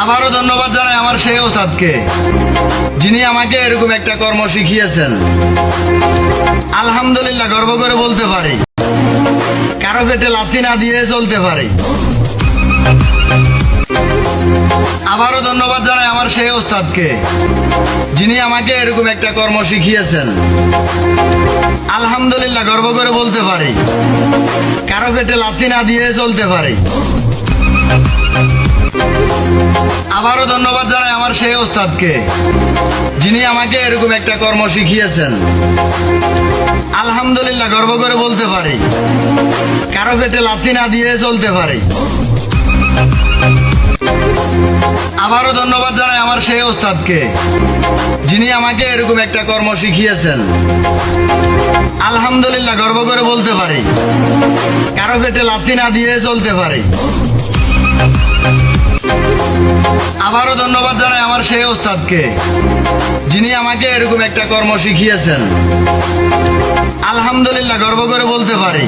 আবারও ধন্যবাদ জানাই আমার সেই ওস্তাদকে, যিনি আমাকে এরকম একটা কর্ম শিখিয়েছেন। আলহামদুলিল্লাহ গর্ব করে বলতে পারি, কারো পেটে লাথি না দিয়ে চলতে পারি। আবারও ধন্যবাদ জানাই আমার সেই ওস্তাদকে, যিনি আমাকে এরকম একটা কর্ম শিখিয়েছেন। আলহামদুলিল্লাহ গর্ব করে বলতে পারি, কারো পেটে লাথি না দিয়ে চলতে পারি। আবারও ধন্যবাদ জানাই আমার সেই ওস্তাদকে, যিনি আমাকে এরকম একটা কর্ম শিখিয়েছেন। আলহামদুলিল্লাহ গর্ব করে বলতে পারি, কারো পেটে লাথি না দিয়ে চলতে পারি। আবারও ধন্যবাদ জানাই আমার সেই ওস্তাদকে, যিনি আমাকে এরকম একটা কর্ম শিখিয়েছেন। আলহামদুলিল্লাহ গর্ব করে বলতে পারি, কারো পেটে লাথি না দিয়ে চলতে পারি। আবারও ধন্যবাদ জানাই আমার সেই ওস্তাদকে, যিনি আমাকে এরকম একটা কর্ম শিখিয়েছেন। আলহামদুলিল্লাহ গর্ব করে বলতে পারি,